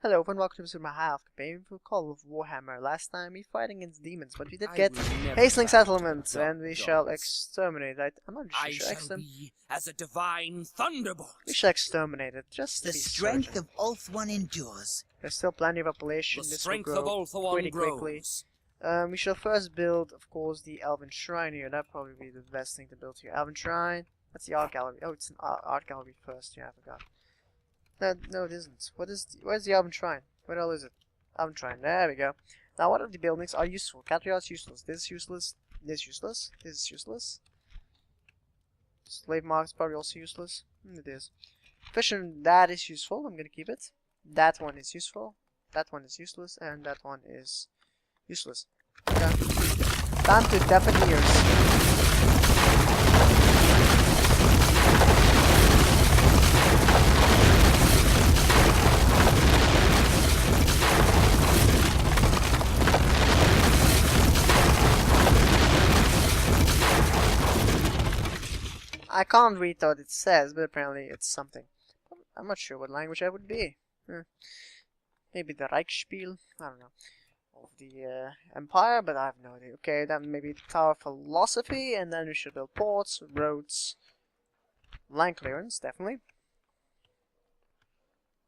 Hello and welcome to my High Elves campaign for Call of Warhammer. Last time we fight against demons, but we did get Hastening Settlements, and we shall exterminate. I'm not sure. I shall be as a divine thunderbolt. We shall exterminate it, just to The be strength certain. of Ulth One endures. There's still plenty of population. The This strength will of grow Ulthuan pretty quickly. grows. We shall first build, of course, the Elven Shrine here. That'd probably be the best thing to build here. Elven Shrine. That's the art gallery. Oh, it's an art gallery first. Yeah, I forgot. No, it isn't. Where's the Elven Shrine? Where the hell is it? Elven Shrine. There we go. Now, what of the buildings are useful? Catriarch's useless. This is useless. This is useless. This is useless. Slave mark is probably also useless. It is. Fission, that is useful. I'm gonna keep it. That one is useful. That one is useless. And that one is useless. Okay. Time to deafen ears. I can't read what it says, but apparently it's something. I'm not sure what language that would be. Maybe the Reichsspiel? I don't know. Of the Empire, but I have no idea. Okay, then maybe Tower of Philosophy, and then we should build ports, roads, land clearance, definitely.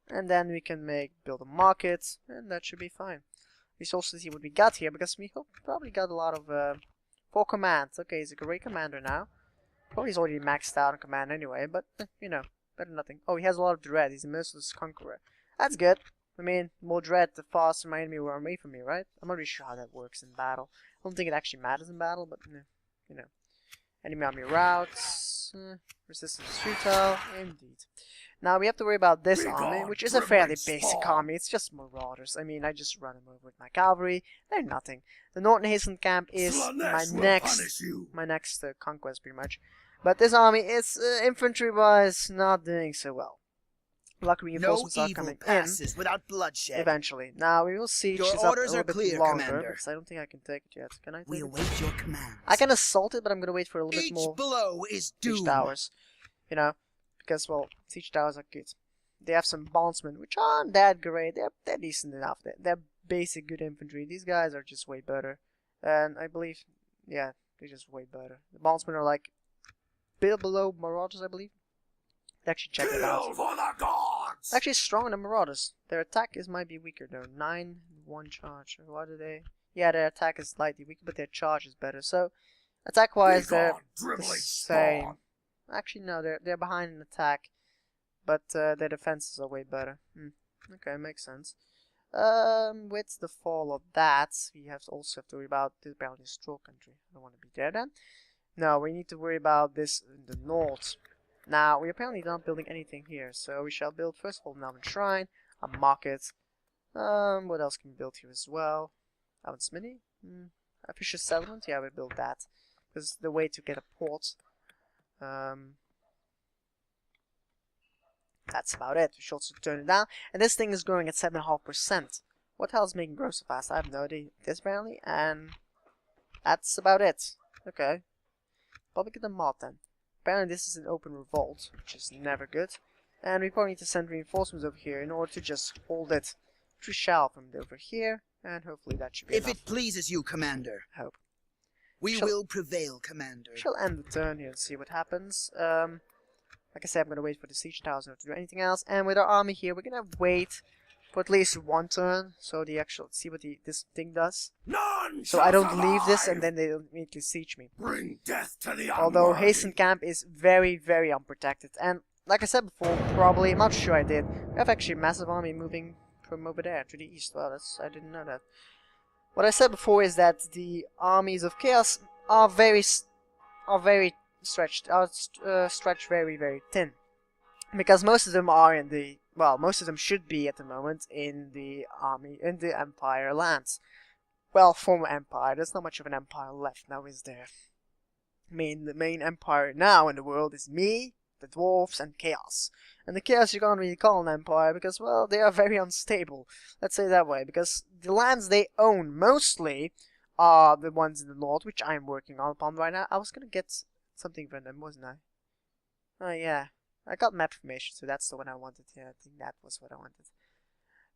And then we can build a market, and that should be fine. We should also see what we got here, because we probably got a lot of 4 commands. Okay, he's a great commander now. Probably he's already maxed out on command anyway, but, you know, better than nothing. Oh, he has a lot of dread. He's a merciless conqueror. That's good. I mean, more dread, the faster my enemy will run away from me, right? I'm not really sure how that works in battle. I don't think it actually matters in battle, but, you know. Enemy army routes. Resistance is futile. Indeed. Now, we have to worry about this army, which is a fairly basic army. It's just marauders. I mean, I just run them over with my cavalry. They're nothing. The Norton Hasten camp is my next conquest, pretty much. But this army is, infantry-wise, not doing so well. Luck reinforcements are coming in without bloodshed. eventually. Now we will siege Your this up a orders little are bit clear, longer, Commander. because I don't think I can take it yet. Can I take We it? await your commands. I can assault it, but I'm gonna wait for a little bit Each more blow is siege doom. towers. You know, because well, siege towers are good. They have some bondsmen, which aren't that great. They're decent enough. They're basic good infantry. These guys are just way better, and I believe, yeah, they're just way better. The bondsmen are like below marauders, I believe. Actually, check it out. For the gods! Actually, stronger than marauders. Their attack might be weaker though. 9-1 charge. What do they? Yeah, their attack is slightly weaker, but their charge is better. So, attack-wise, they're the same. Actually, no, they're behind in attack, but their defenses are way better. Okay, makes sense. With the fall of that, we also have to worry about this apparently straw country. I don't want to be there then. No, we need to worry about this in the north. Now, we apparently not building anything here, so we shall build first of all an Elven Shrine, a market. What else can we build here as well? Elven Smithy? A Fisher Settlement? Yeah, we'll build that. Because the way to get a port. That's about it. We should also turn it down. And this thing is growing at 7.5%. What the hell is making grow so fast? I have no idea. This apparently, and that's about it. Okay. Probably get a mod then. Apparently this is an open revolt, which is never good. And we probably need to send reinforcements over here in order to just hold it. Which we shall from over here, and hopefully that should be enough. If it pleases you, Commander. Hope. We will prevail, Commander. Shall end the turn here and see what happens. Like I said, I'm going to wait for the siege towers not to do anything else. And with our army here, we're going to wait for at least one turn. So the actual, see what this thing does. None So I don't leave this and then they don't immediately siege me. Bring death to the Although unworthy. Hasten Camp is very, very unprotected. And like I said before, probably, I'm not sure I did. We have actually a massive army moving from over there to the east. Well, I didn't know that. What I said before is that the armies of Chaos are very stretched, stretched very, very thin. Because most of them are in the, well, most of them should be at the moment in the army, in the Empire lands. Well, former Empire. There's not much of an Empire left now, is there? I mean, the main Empire now in the world is me, the Dwarves, and Chaos. And the Chaos you can't really call an Empire because, well, they are very unstable. Let's say it that way. Because the lands they own mostly are the ones in the north, which I'm working upon right now. I was gonna get something from them, wasn't I? Oh, yeah. I got map information, so that's the one I wanted. Yeah, I think that was what I wanted.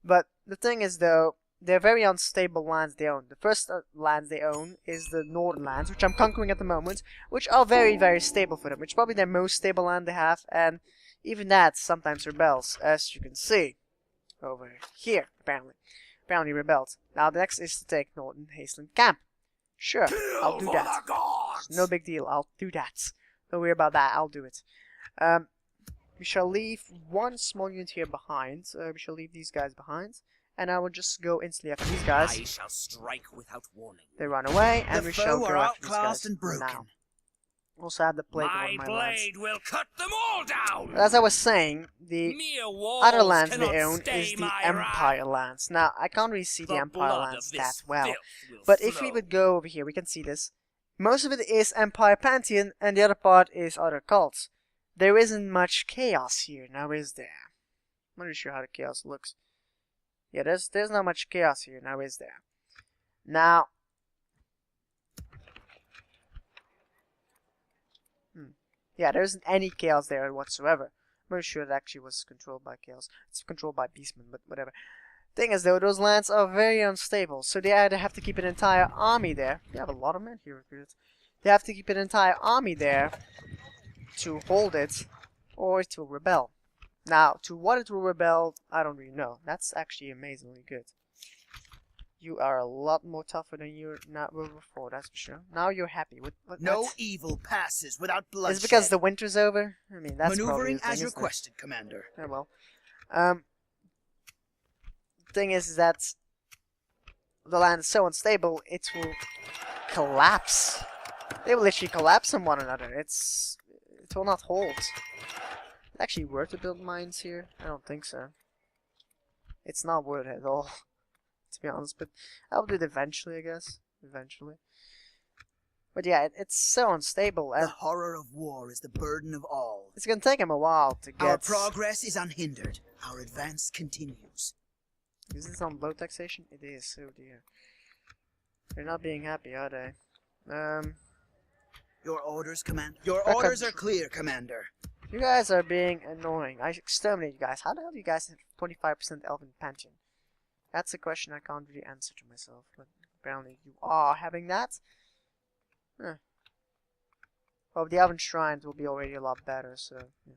But the thing is, though, they're very unstable lands they own. The first lands they own is the northern lands, which I'm conquering at the moment, which are very, very stable for them. Which is probably their most stable land they have, and even that sometimes rebels, as you can see over here. Apparently rebelled. Now the next is to take Northern Hasteland Camp. Sure, I'll do that. No big deal. I'll do that. Don't worry about that. I'll do it. We shall leave one small unit here behind. We shall leave these guys behind. And I will just go instantly after these guys. I shall strike without warning. They run away, and The we shall foe go are after these guys outclassed and broken. now. Also have the plague on one My of my lands. blade will cut them all down. But as I was saying, the Mere walls other lands cannot they own stay is the my Empire wrath. lands. Now, I can't really see the Empire blood lands of that this well. filth will But if we flow. would go over here, we can see this. Most of it is Empire Pantheon, and the other part is other cults. There isn't much chaos here, now is there? I'm not really sure how the chaos looks. Yeah, there's not much chaos here, now is there? Now... Yeah, there isn't any chaos there whatsoever. I'm not sure it actually was controlled by chaos. It's controlled by beastmen, but whatever. Thing is, though, those lands are very unstable, so they either have to keep an entire army there. They have a lot of men here recruited. They have to keep an entire army there to hold it, or it will rebel. Now, to what it will rebel, I don't really know. That's actually amazingly good. You are a lot more tougher than you were before, that's for sure. Now you're happy. No what? evil passes without bloodshed. Is it because the winter's over? I mean, that's Maneuvering probably the thing, as isn't it? requested, Commander. Oh well. Thing is that the land is so unstable, it will collapse. They will literally collapse on one another. It will not hold. Is it actually worth to build mines here? I don't think so. It's not worth it at all, to be honest. But I'll do it eventually, I guess. Eventually. But yeah, it's so unstable, The and horror of war is the burden of all. it's gonna take him a while to get. Our progress is unhindered. Our advance continues. Is this on low taxation? It is. Oh dear. They're not being happy, are they? Your orders, Commander. Your Back orders up. are clear, Commander. You guys are being annoying. I exterminate you guys. How the hell do you guys have 25% Elven Pantheon? That's a question I can't really answer to myself, but apparently you are having that. Huh. Well, the Elven Shrines will be already a lot better, so... Yeah.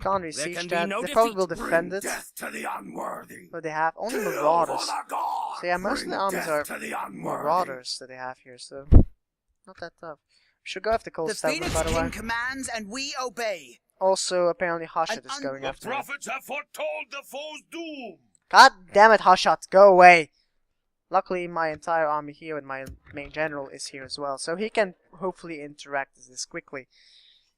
Can't really There siege can be that. no They probably will defeat. defend it, Death to the unworthy. but they have only Kill Marauders. for the gods. So yeah, most of the armies Death are to the unworthy. Marauders that they have here, so... Not that tough. We should go after Cold The Stavern, Phoenix by the way. King commands and we obey. Also, apparently Hashut An is going The after me. prophets have foretold the foe's doom. God damn it, Hashut, go away! Luckily, my entire army here and my main general is here as well, so he can hopefully interact with this quickly.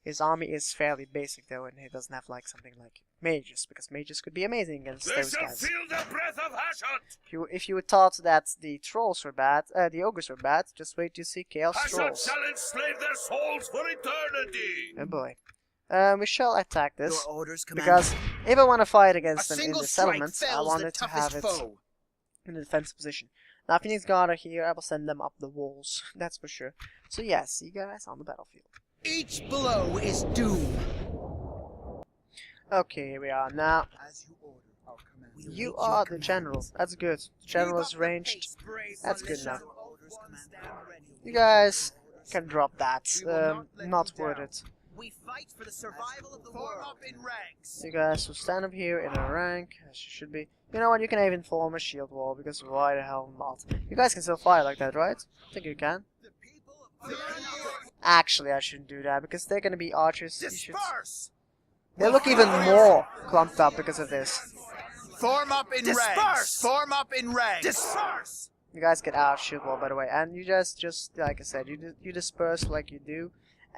His army is fairly basic though, and he doesn't have like something like mages, because mages could be amazing against They those shall guys. feel the breath of Hashut. If you thought that the trolls were bad, the ogres were bad, just wait to see Chaos Hashut Trolls. shall enslave their souls for eternity. Oh boy. We shall attack this, Your orders, Commander. because if I want to fight a against them in single the strike settlements, I fells want the it to have toughest it foe. in a defensive position. Now, if Phoenix Guard are here, I will send them up the walls, that's for sure. So yeah, see you guys on the battlefield. Each blow is doom. Okay, here we are. Now, As you order, our commander. We you await are your the commands. general. That's good. The general Keep is up the ranged. pace, brave That's good militia. enough. Your orders, Commander. You guys can drop that. We will not let Not you worth down. it. We fight for the survival of the world. Form up in ranks. You guys will stand up here in a rank, as you should be. You know what, you can even form a shield wall, because why the hell not? You guys can still fire like that, right? I think you can. The people of Warhammer. Actually, I shouldn't do that, because they're gonna be archers. You should... Disperse. They look even more clumped up because of this. Form up in ranks. Form up in ranks. Disperse. You guys get out of shield wall, by the way, and you just like I said, you disperse like you do,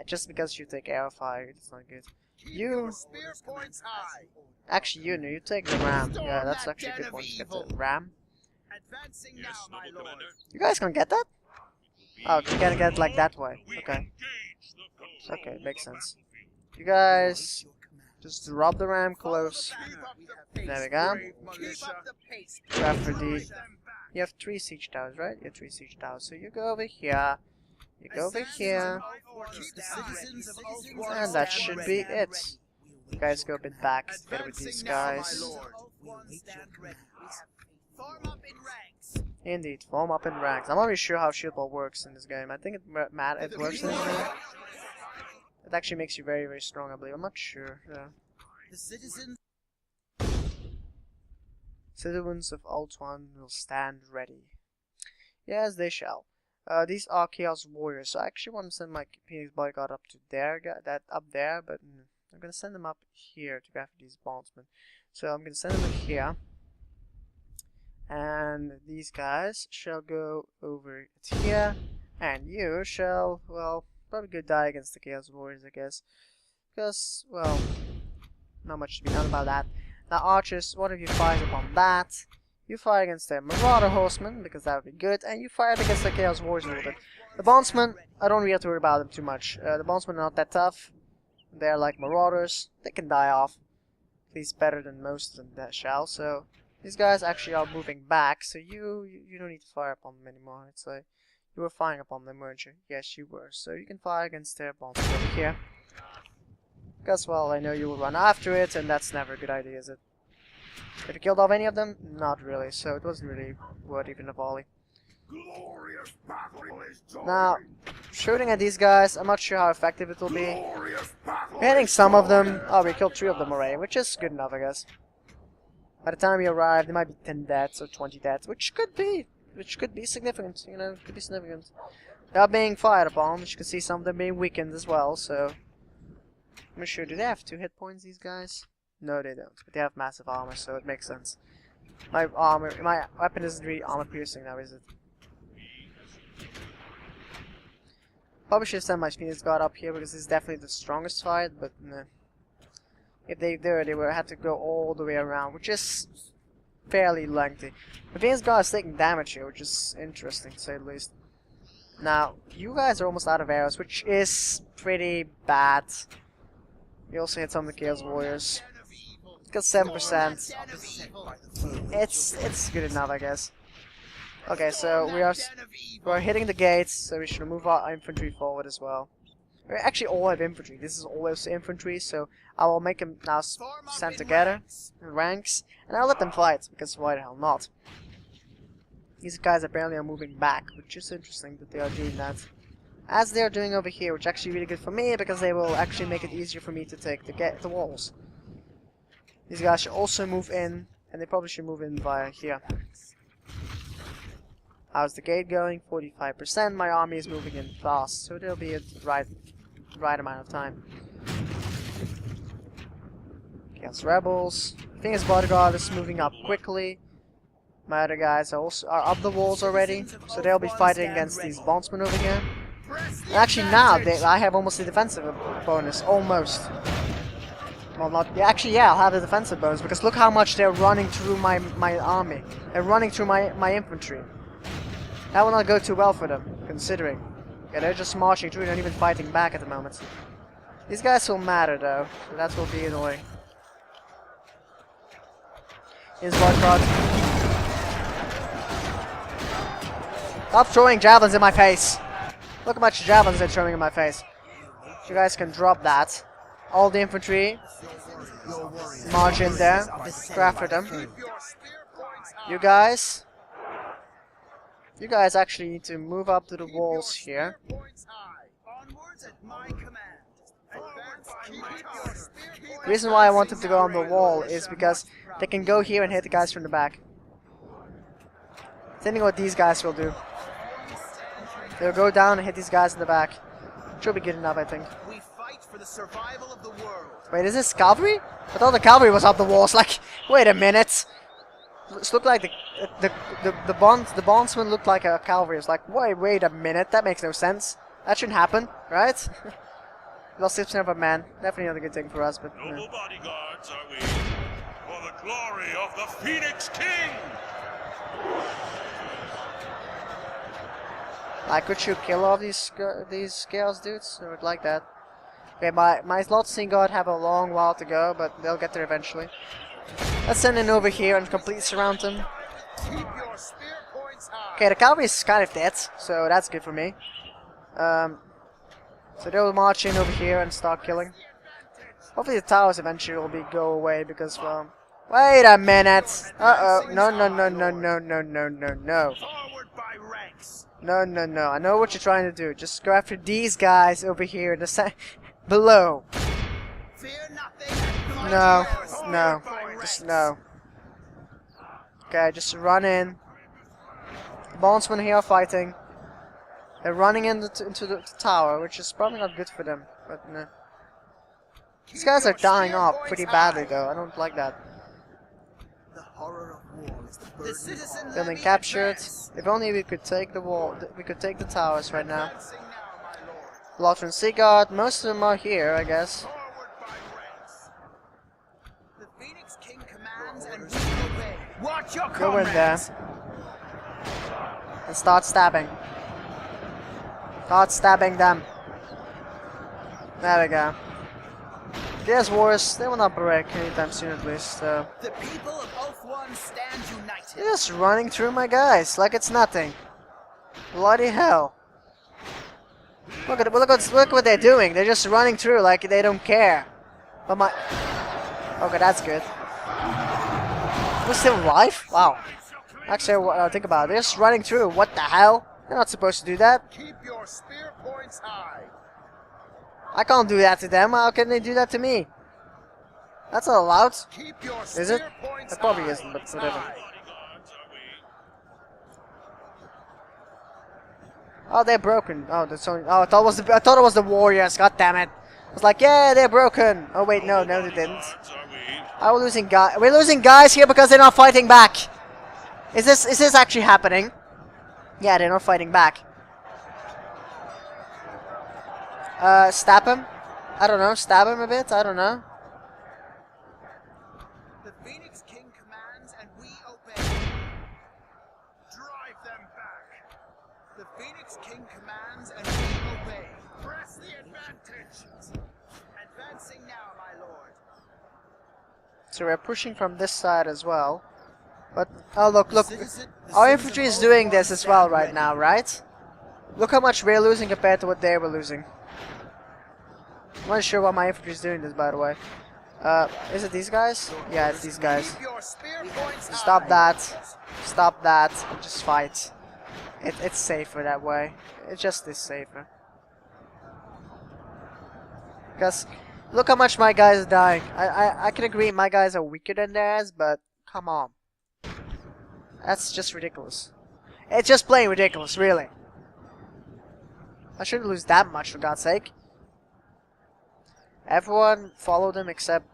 just because you take arrow fire, it's not good. You Spear points high. actually, you take the ram. Yeah, that's actually a good one to get the ram. Advancing now, my lord. You guys gonna get that? Oh, you gotta get it like that way. Okay. Okay, makes sense. You guys just drop the ram close. There we go. Go after the... You have 3 siege towers, right? You have 3 siege towers. So you go over here. You go over here. And that should be it. You guys go a bit back together with these guys. One stand ready. We have form up in ranks. Indeed, form up in ranks. I'm not really sure how shield wall works in this game. I think it works in this game. It actually makes you very, very strong, I believe. I'm not sure. Yeah. The citizens of Ultron will stand ready. Yes, they shall. These are Chaos Warriors, so I actually want to send my Phoenix Bodyguard up to there, up there, but I'm gonna send them up here to go after these bondsmen. So I'm gonna send them here, and these guys shall go over here, and you shall, well, probably go die against the Chaos Warriors, I guess, because, well, not much to be done about that. Now, archers, one of you fires upon that. You fire against the Marauder Horsemen, because that would be good, and you fire against the Chaos Warriors a little bit. The Bondsmen, I don't really have to worry about them too much. The Bondsmen are not that tough. They're like Marauders. They can die off. At least better than most of them that shall. So, these guys actually are moving back, so you don't need to fire upon them anymore. It's like, you were firing upon them, weren't you? Yes, you were. So you can fire against their Bondsmen over here. Because, well, I know you will run after it, and that's never a good idea, is it? Have you killed off any of them? Not really, so it wasn't really worth even a volley. Now, shooting at these guys, I'm not sure how effective it will be. Hitting some of them, oh, we killed 3 of them already, which is good enough, I guess. By the time we arrive, there might be 10 deaths or 20 deaths, which could be significant, you know, could be significant. They are being fired upon, which you can see some of them being weakened as well, so... I'm sure, do they have 2 hit points, these guys? No, they don't, but they have massive armor, so it makes sense. My weapon isn't really armor piercing now, is it? Probably should send my Phoenix Guard up here because this is definitely the strongest fight, but nah. If they did, they would have to go all the way around, which is fairly lengthy. The Phoenix Guard is taking damage here, which is interesting to say the least. Now, you guys are almost out of arrows, which is pretty bad. You also hit some of the Chaos Warriors. Got 7%. It's good enough, I guess. Okay, so we're hitting the gates, so we should move our infantry forward as well. We actually all have infantry. This is always infantry, so I will make them now stand together in ranks, and I'll let them fight, because why the hell not? These guys apparently are moving back, which is interesting that they are doing that. As they are doing over here, which is actually really good for me, because they will actually make it easier for me to take the walls. These guys should also move in, and they probably should move in via here. How's the gate going? 45%. My army is moving in fast, so there'll be a right amount of time. Chaos Rebels. Phoenix Bodyguard is moving up quickly. My other guys are up the walls already, so they'll be fighting against these bondsmen over here. And actually now, I have almost a defensive bonus, almost. Well, not actually. Yeah, I'll have a defensive bonus because look how much they're running through my army. They're running through my infantry. That will not go too well for them, considering. Yeah, they're just marching through, not even fighting back at the moment. These guys will matter though, so that will be annoying. Here's Bodyguard. Stop throwing javelins in my face! Look how much javelins they're throwing in my face. You guys can drop that. All the infantry march in there, go after them. You guys actually need to move up to the walls here. The reason why I want them to go on the wall is because they can go here and hit the guys from the back. Thinking what these guys will do. They'll go down and hit these guys in the back. Should be good enough, I think. We fight for the survival of the world. Wait, is this cavalry? I thought the cavalry was up the walls. Like, wait a minute. This looked like the bondsman looked like a cavalry. It's like, wait a minute. That makes no sense. That shouldn't happen, right? Lost 6% of a man. Definitely not a good thing for us, but. Noble bodyguards are we, for the glory of the Phoenix King. Like, could you kill all these chaos dudes? I would like that. Okay, my Slot God have a long while to go, but they'll get there eventually. Let's send in over here and completely surround them. Okay, the cavalry is kind of dead, so that's good for me. So they'll march in over here and start killing. Hopefully the towers eventually will go away because, well, Wait a minute. Uh-oh. No, no, no, no, no, no, no, no, no. Forward by ranks. No, no, no. I know what you're trying to do. Just go after these guys over here. Below. Fear nothing. No. No. Just no. Okay, just run in. The bondsmen here are fighting. They're running into the tower, which is probably not good for them. But no. These guys are dying off pretty badly, though. I don't like that. The horror of war is the burden. Building captured. If only we could take the wall. We could take the towers right now. Lothran Seaguard. Most of them are here, I guess. The Phoenix King commands and we obey. Watch your Go in there. And start stabbing. Start stabbing them. There we go. There's wars. They will not break anytime soon, at least. So. The people of Oath One stand united. They're just running through my guys like it's nothing. Bloody hell! Look what they're doing. They're just running through like they don't care. But my. Okay, that's good. We're still alive? Wow. Actually, think about it. They're just running through. What the hell? They're not supposed to do that. Keep your spear points high. I can't do that to them. How can they do that to me? That's not allowed. Keep your Is it? It probably isn't, but whatever. Oh, they're broken. Oh, that's only. Oh, I thought it was the warriors. God damn it! I was like, yeah, they're broken. Oh wait, no, they didn't. We're losing guys. We're losing guys here because they're not fighting back. Is this actually happening? Yeah, they're not fighting back. Stab him? I don't know. Stab him a bit? I don't know. The Phoenix King commands and we obey. Drive them back. The Phoenix King commands and we obey. Press the advantage. Advancing now, my lord. So we're pushing from this side as well. But, oh look. Our infantry is doing this as well right now, right? Look how much we're losing compared to what they were losing. I'm not sure why my infantry is doing this, by the way. Is it these guys? Yeah, it's these guys. Stop that. Stop that. And just fight. It's safer that way. It just is safer. Because, look how much my guys are dying. I can agree my guys are weaker than theirs, but come on. That's just ridiculous. It's just plain ridiculous, really. I shouldn't lose that much, for God's sake. Everyone follow them except...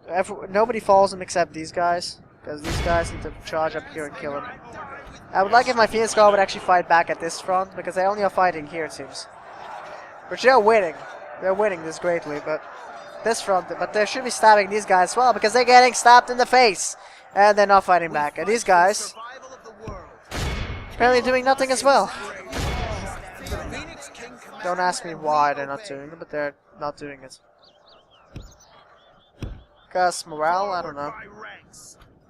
nobody follows them except these guys. Because these guys need to charge up here and kill them. I would like if my Phoenix Guard would actually fight back at this front. Because they only are fighting here, it seems. Which they're winning. They're winning this greatly, but... this front... but they should be stabbing these guys as well. Because they're getting stabbed in the face. And they're not fighting back. And these guys... apparently doing nothing as well. Don't ask me why they're not doing it, but they're not doing it. Because morale, I don't know.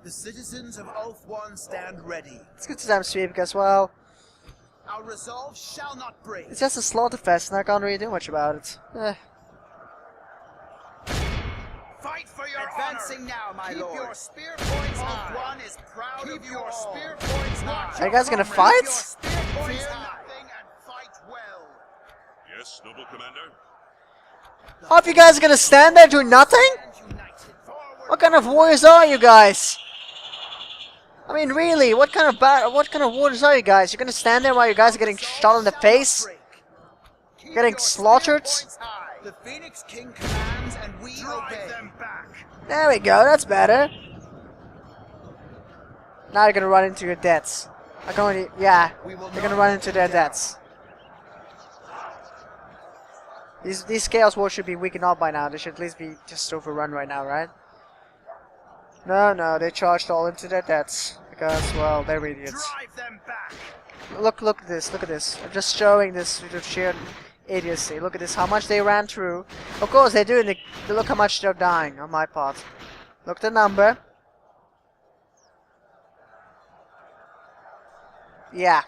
The citizens of Oath One stand ready. It's good to time sweep because, well, our resolve shall not break. it's just a slaughter fest and I can't really do much about it. Fight for your advancing now, my lord. Keep your spear points high. Oath One is proud of you all. Spear points high. Are you guys gonna fight? Fear nothing and fight well. Yes, noble commander. Oh, if you guys are gonna stand there doing nothing? What kind of warriors are you guys? I mean, really, what kind of warriors are you guys? You're gonna stand there while you guys are getting shot in the face? Getting slaughtered? The Phoenix King commands and we obey. Them back. There we go, that's better. Now you're gonna run into your deaths. Yeah, you're gonna run into their deaths. These Chaos Wars should be weakened up by now. They should at least be just overrun right now, right? No, they charged all into their deaths. Because, well, they're idiots. Drive them back. Look at this. I'm just showing this sheer idiocy. Look at this, how much they ran through. Of course, they're doing look how much they're dying on my part. Look at the number. Yeah.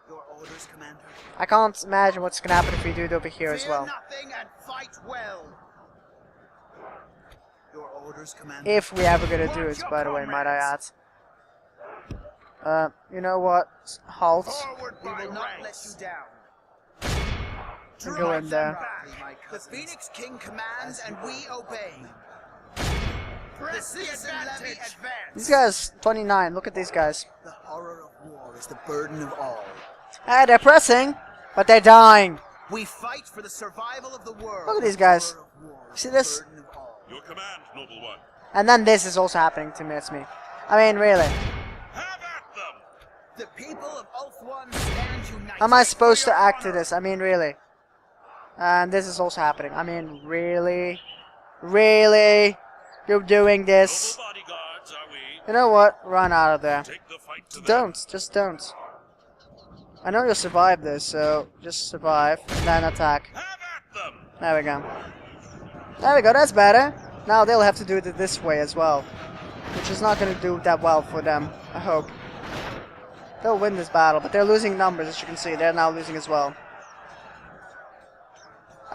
Your orders, Commander. I can't imagine what's gonna happen if we do it over here as well. Fear nothing and fight well. Your orders. orders, Commander. If we ever gonna do it, by the way, might I add. You know what? Halt. Forward We by will not let ranks. you down. And go in there. The Phoenix King commands and we obey. Press the citizen levy advantage. These guys, 29. Look at these guys. The horror of war is the burden of all. Hey, they're pressing, but they're dying. We fight for the survival of the world. Look at these guys. The horror of war is See the this? burden of all. Your command, noble one. And then this is also happening to me. It's me. I mean, really. Have at them. The people of Oath One stand united. How am I supposed to act to this? I mean, really. And this is also happening. I mean, really? Really? You're doing this? Noble bodyguards, are we? You know what? Run out of there. Take the fight to them. Don't. Just don't. I know you'll survive this, so just survive and then attack. Have at them. There we go. There we go. That's better. Now they'll have to do it this way as well, which is not going to do that well for them, I hope. They'll win this battle, but they're losing numbers, as you can see. They're now losing as well.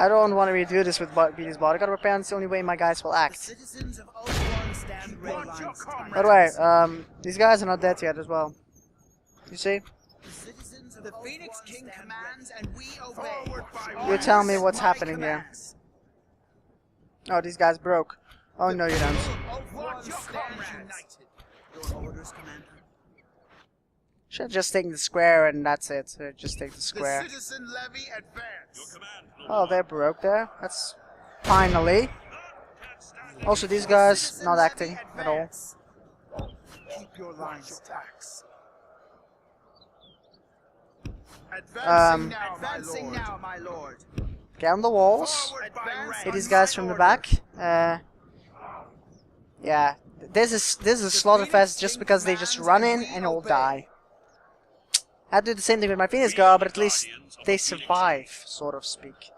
I don't want to redo this with Beaty's bodyguard, but apparently it's the only way my guys will The act. citizens of Oath One stand ready. Watch your comrades. By the way, these guys are not dead yet as well. You see? The citizens of the Phoenix King commands and we obey. Forward by You ranks. tell me what's My happening here. commands. Oh, these guys broke. Oh, no, you don't. Oath One Watch your stands comrades. united. Your orders, Commander. Should have just taken the square and that's it. Just take the square. The citizen levy advance. Your command, noble Oh, they're broke there. That's finally. Also, these guys not acting at all. Keep your lines tax. Advancing Advancing now, my lord. Get on the walls. Forward by ranks. Hit these guys from the back. Yeah, this is a slaughterfest just because they just run in and all die. I do the same thing with my Phoenix Guard, but at least they survive, sort of speak.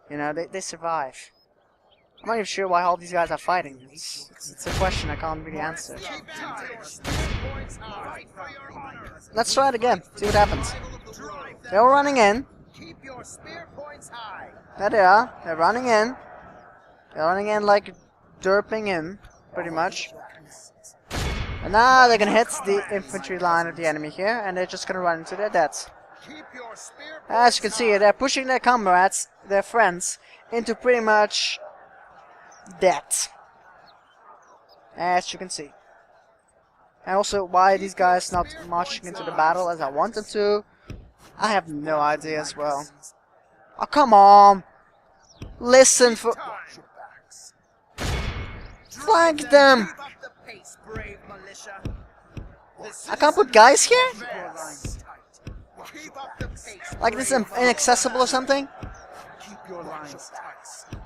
You know, they survive. I'm not even sure why all these guys are fighting. It's a question I can't really answer. Keep time. Points high. Fight for your honor. Let's try it again. See what happens. Drive They're all running in. Keep your spear points high. There they are. They're running in. They're running in like derping in, pretty much. And now they're gonna hit the infantry line of the enemy here, and they're just gonna run into their deaths. Keep your spear As you can see, they're pushing their comrades, their friends, into pretty much death. As you can see. And also, why are these guys not marching into the battle as I want them to? I have no idea as well. Oh, come on! Listen for... Flank them! Keep up the pace, brave militia. I can't put guys here? Keep your lines tight. Keep up the pace. Like this is inaccessible or something? Keep your lines tight.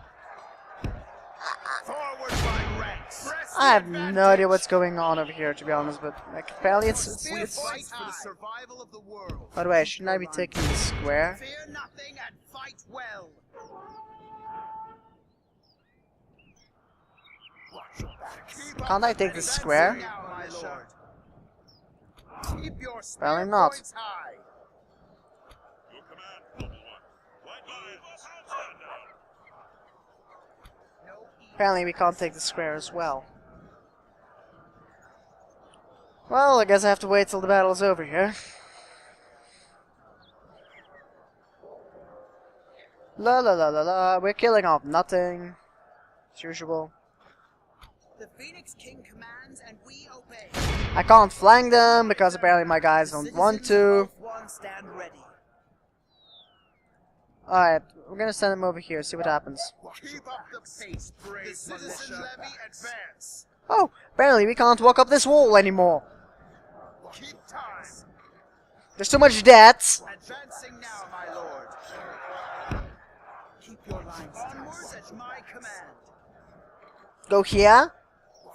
forward by ranks. Press I have the no idea what's going on over here, to be honest, but like, apparently it's Fight for the survival of the world. By the way, shouldn't I be taking the square? Fear nothing and fight well. Can't I take the square? Now, my lord. Keep your spear Apparently not. points high. Your command, noble one. Right by us. Stand down. No Apparently we can't take the square as well. Well, I guess I have to wait till the battle's over here. La la la la la, we're killing off nothing. As usual. The Phoenix King commands and we obey. I can't flank them because apparently my guys don't want to. One stand ready. Alright, we're gonna send them over here, see what happens. Keep up the pace, brave The citizen militia. levy advance. Oh, apparently we can't walk up this wall anymore. Keep time. There's too much debt. Advancing now, my lord. Keep your lines onwards at my command. Go here.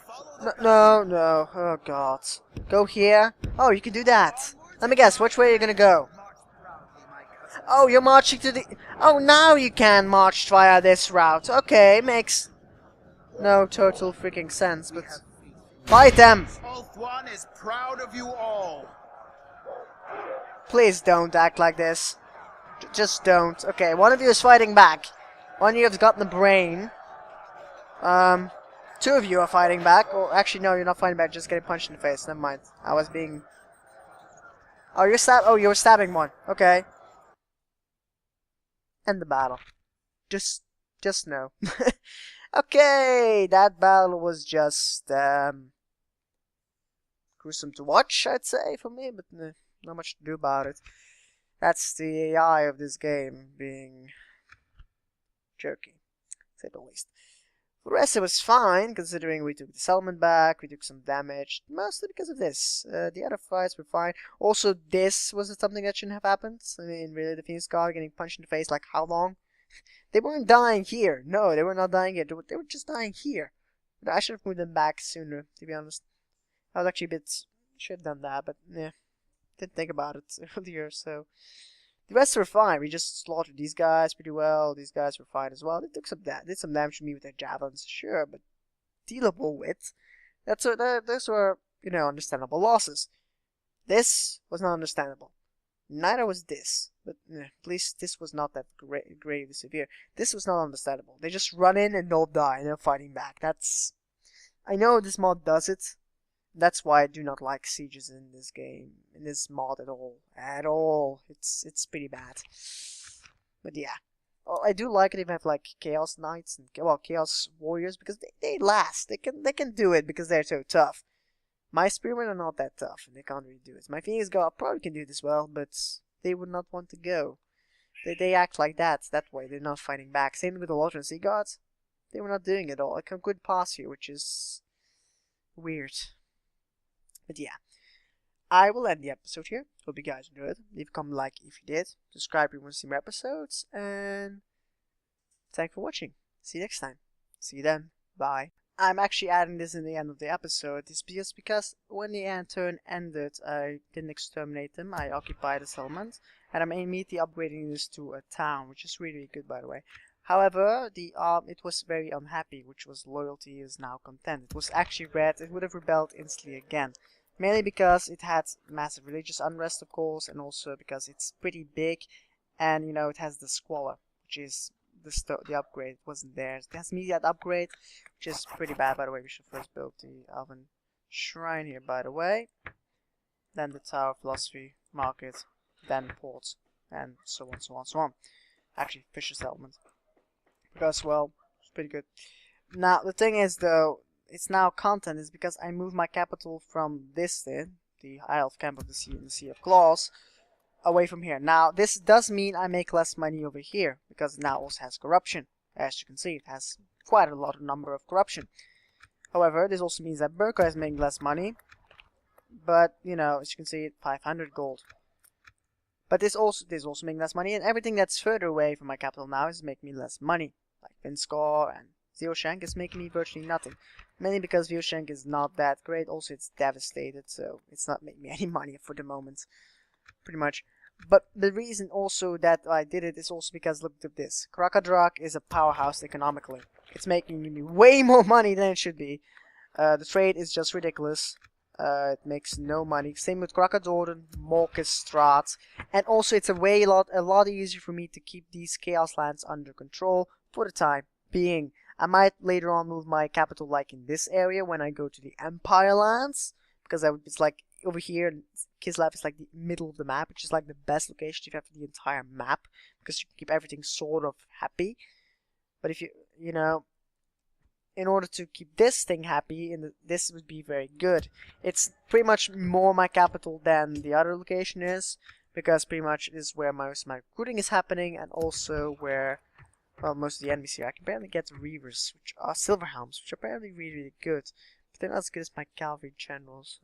Follow the No. Oh god. Go here. Oh, you can do that. Let me guess, which way you're gonna go? march proudly, my cousin. Oh, you're marching to the... Oh, now you can march via this route. Okay, makes no total freaking sense, but... Fight them! Oath One is proud of you all. Please don't act like this. Just don't. Okay, one of you is fighting back. One of you has got the brain. Two of you are fighting back. Oh, actually, no, you're not fighting back. Just getting punched in the face. Never mind. I was being... Oh, you're Oh, you were stabbing one. Okay. End the battle. Just no. Okay, that battle was just gruesome to watch, I'd say, for me, but not much to do about it. That's the AI of this game being jerky, to say the least. For the rest, it was fine, considering we took the settlement back, we took some damage, mostly because of this. The other fights were fine. Also, this was something that shouldn't have happened. I mean, really, the Phoenix Guard getting punched in the face, like, how long? They weren't dying here. No, they were not dying here. They were just dying here. But I should have moved them back sooner, to be honest. I was actually a bit... should have done that, but, yeah. Didn't think about it earlier, so... The rest were fine. We just slaughtered these guys pretty well. These guys were fine as well. They took some did some damage to me with their javelins, sure, but dealable with. Those were, you know, understandable losses. This was not understandable. Neither was this. But at least this was not that gravely severe. This was not understandable. They just run in and don't die, and they're fighting back. That's... I know this mod does it. That's why I do not like sieges in this game, in this mod at all. At all. It's pretty bad. But yeah. Well, I do like it if I have like Chaos Knights and, well, Chaos Warriors, because they last. They can do it because they're so tough. My Spearmen are not that tough, and they can't really do it. My Phoenix Guard probably can do this well, but they would not want to go. They act like that way. They're not fighting back. Same with the Lottery Sea Guards. They were not doing it all. I can good pass here, which is weird. But yeah, I will end the episode here. Hope you guys enjoyed. Leave a comment like if you did. Subscribe if you want to see more episodes. And thanks for watching. See you next time. See you then. Bye. I'm actually adding this in the end of the episode. It's just because when the turn ended, I didn't exterminate them. I occupied a settlement. And I'm immediately upgrading this to a town, which is really good, by the way. However, it was very unhappy, which was loyalty is now content. It was actually red. It would have rebelled instantly again. Mainly because it had massive religious unrest, of course, and also because it's pretty big, and you know it has the squalor, which is the upgrade. It wasn't there. It has immediate upgrade, which is pretty bad, by the way. We should first build the Elven Shrine here, by the way. Then the Tower of Philosophy Market, then ports, and so on, so on, so on. Actually, Fisher Settlement, because well, it's pretty good. Now the thing is, though. It's now content is because I moved my capital from this thing, the High Elf Camp of the Sea in the Sea of Claws, away from here. Now, this does mean I make less money over here, because it now also has corruption. As you can see, it has quite a lot of number of corruption. However, this also means that Burka is making less money, but, you know, as you can see, 500 gold. But this also making less money, and everything that's further away from my capital now is making me less money, like Vinskor and Zeoshank is making me virtually nothing. Mainly because Zeoshank is not that great. Also, it's devastated, so it's not making me any money for the moment. Pretty much. But the reason also that I did it is also because, look at this. Krakadrak is a powerhouse economically. It's making me way more money than it should be. The trade is just ridiculous. It makes no money. Same with Krakadorden, Morkus, Straat. And also, it's a lot easier for me to keep these Chaos lands under control for the time being. I might later on move my capital like in this area when I go to the Empire lands, because it's like over here, Kislev is like the middle of the map, which is like the best location if you have the entire map, because you can keep everything sort of happy. But if you know, in order to keep this thing happy, this would be very good. It's pretty much more my capital than the other location is, because pretty much is where most of my recruiting is happening, and also where, well, most of the enemies here. I can barely get the Reavers, which are Silverhelms, which are apparently really, really good. But they're not as good as my Cavalry Generals.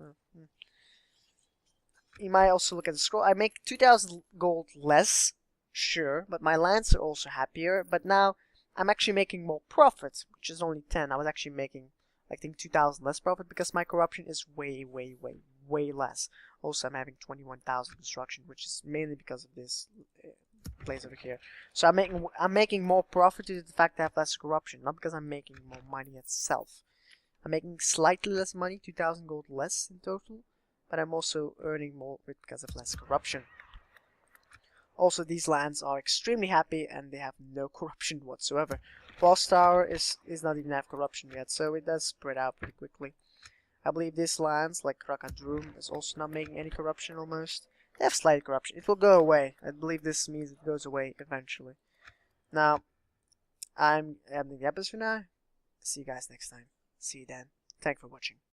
You might also look at the scroll. I make 2,000 gold less, sure, but my lands are also happier. But now I'm actually making more profit, which is only 10. I was actually making, I think, 2,000 less profit because my corruption is way, way, way, way less. Also, I'm having 21,000 construction, which is mainly because of this place over here. So I'm making more profit due to the fact that I have less corruption, not because I'm making more money itself. I'm making slightly less money, 2,000 gold less in total, but I'm also earning more because of less corruption. Also, these lands are extremely happy and they have no corruption whatsoever. Boss Tower is not even have corruption yet, so it does spread out pretty quickly. I believe this lands, like Krakadrum, is also not making any corruption almost. They have slight corruption. It will go away. I believe this means it goes away eventually. Now, I'm ending the episode now. See you guys next time. See you then. Thanks for watching.